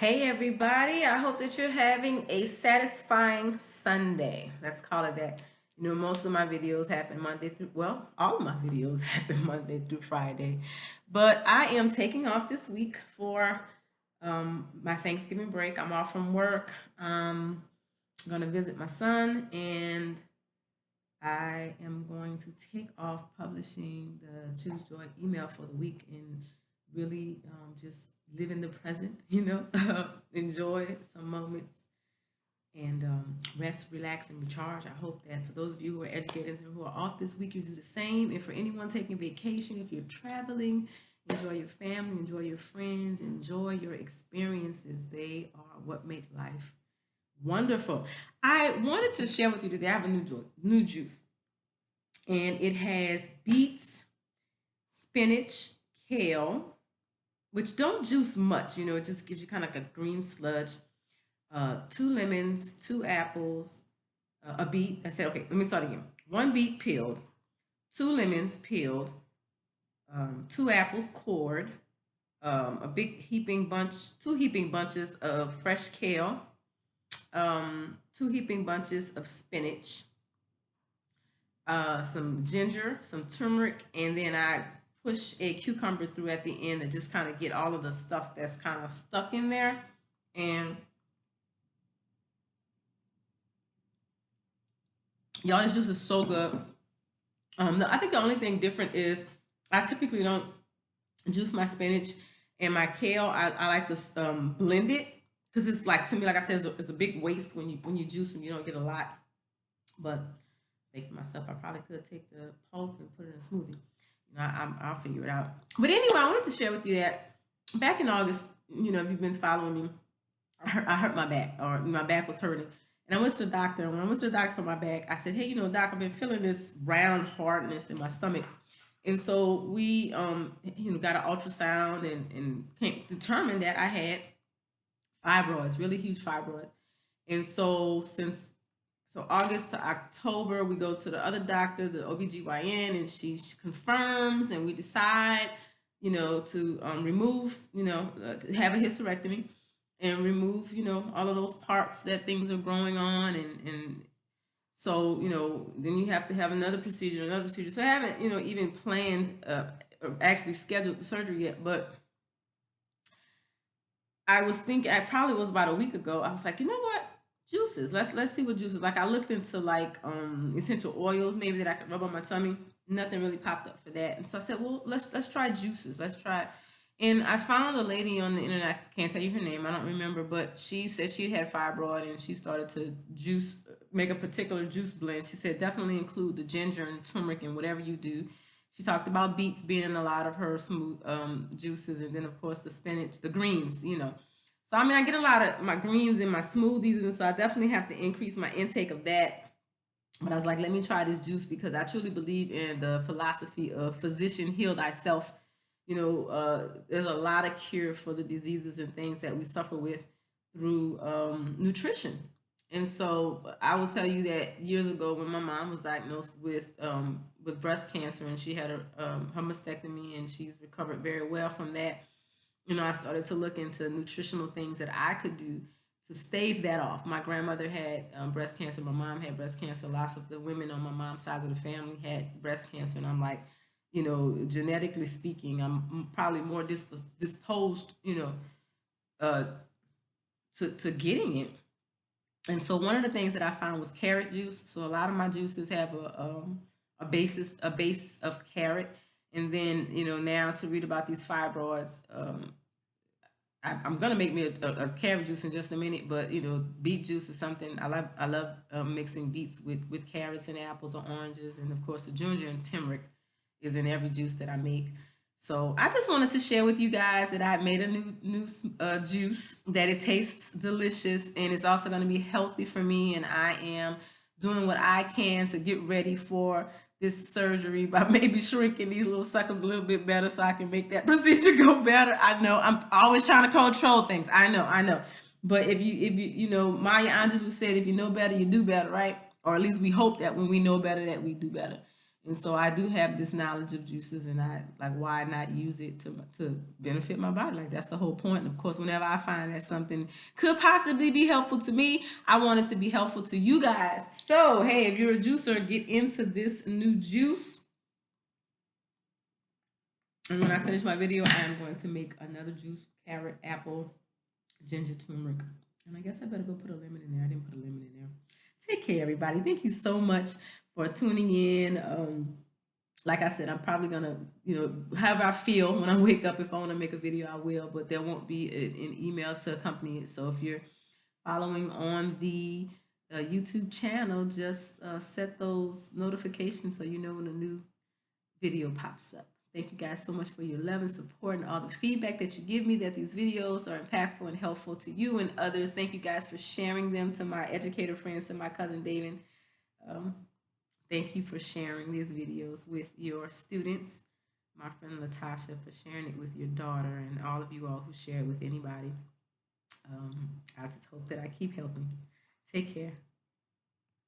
Hey everybody, I hope that you're having a satisfying Sunday. Let's call it that. Most of my videos happen Monday through, well, all of my videos happen Monday through Friday. But I am taking off this week for my Thanksgiving break. I'm off from work. I'm going to visit my son, and I am going to take off publishing the Choose Joy email for the week and really just live in the present, enjoy some moments and rest, relax, and recharge. I hope that for those of you who are educators and who are off this week, you do the same. And for anyone taking vacation, if you're traveling, enjoy your family, enjoy your friends, enjoy your experiences. They are what make life wonderful. I wanted to share with you today. I have a new juice, and it has beets, spinach, kale, which don't juice much. It just gives you kind of like a green sludge. Two lemons, two apples, a beet. I said, okay, let me start again. One beet peeled, two lemons peeled, two apples cored, a big heaping bunch, two heaping bunches of fresh kale, two heaping bunches of spinach, some ginger, some turmeric, and then I push a cucumber through at the end to just kind of get all of the stuff that's kind of stuck in there. And y'all, this juice is so good. I think the only thing different is I typically don't juice my spinach and my kale. I like to blend it because it's like, to me, like I said, it's a big waste when you juice them. You don't get a lot. But thinking myself, I probably could take the pulp and put it in a smoothie. I'll figure it out. But anyway, I wanted to share with you that back in August, if you've been following me, I hurt my back, or my back was hurting. And I went to the doctor. And when I went to the doctor for my back, I said, hey, doc, I've been feeling this round hardness in my stomach. And so we, got an ultrasound and came, determined that I had fibroids, really huge fibroids. And so August to October, we go to the other doctor, the OBGYN, and she confirms, and we decide, to remove, to have a hysterectomy and remove, all of those parts that things are growing on. And so, then you have to have another procedure. So I haven't, even planned or actually scheduled the surgery yet, but I was thinking, I probably was about a week ago. I was like, you know what? Juices. Let's see what juices. Like I looked into like essential oils maybe that I could rub on my tummy. Nothing really popped up for that. And so I said, well, let's try juices. Let's try. And I found a lady on the internet. I can't tell you her name. I don't remember, but she said she had fibroid and she started to make a particular juice blend. She said definitely include the ginger and turmeric and whatever you do. She talked about beets being in a lot of her smooth juices, and then of course the spinach, the greens. So I mean, I get a lot of my greens in my smoothies, and so I definitely have to increase my intake of that. But I was like, let me try this juice because I truly believe in the philosophy of physician heal thyself. There's a lot of cure for the diseases and things that we suffer with through nutrition. And so I will tell you that years ago, when my mom was diagnosed with breast cancer, and she had her mastectomy, and she's recovered very well from that. I started to look into nutritional things that I could do to stave that off. My grandmother had breast cancer. My mom had breast cancer. Lots of the women on my mom's side of the family had breast cancer. And I'm like, genetically speaking, I'm probably more disposed, uh, to getting it. And so one of the things that I found was carrot juice. So a lot of my juices have a base of carrot. And then, now to read about these fibroids, I'm gonna make me a carrot juice in just a minute, but beet juice is something I love. I love mixing beets with carrots and apples or oranges, and of course the ginger and turmeric is in every juice that I make. So I just wanted to share with you guys that I made a new juice, that it tastes delicious and it's also going to be healthy for me, and I am doing what I can to get ready for this surgery by maybe shrinking these little suckers a little bit better so I can make that procedure go better. I know I'm always trying to control things. I know. But if you Maya Angelou said, if you know better, you do better, right? Or at least we hope that when we know better that we do better. And so I do have this knowledge of juices, and I like, why not use it to benefit my body? Like, that's the whole point. And of course, whenever I find that something could possibly be helpful to me, I want it to be helpful to you guys. So hey, if you're a juicer, get into this new juice. And when I finish my video, I am going to make another juice: carrot, apple, ginger, turmeric. And I guess I better go put a lemon in there. I didn't put a lemon in there. Take care, everybody. Thank you so much for tuning in. Like I said, I'm probably gonna, however I feel when I wake up, if I want to make a video, I will. But there won't be an email to accompany it. So if you're following on the YouTube channel, just set those notifications so you know when a new video pops up. Thank you guys so much for your love and support and all the feedback that you give me, that these videos are impactful and helpful to you and others. Thank you guys for sharing them to my educator friends, to my cousin David. Thank you for sharing these videos with your students. My friend Latasha for sharing it with your daughter, and all of you all who share it with anybody. I just hope that I keep helping. Take care.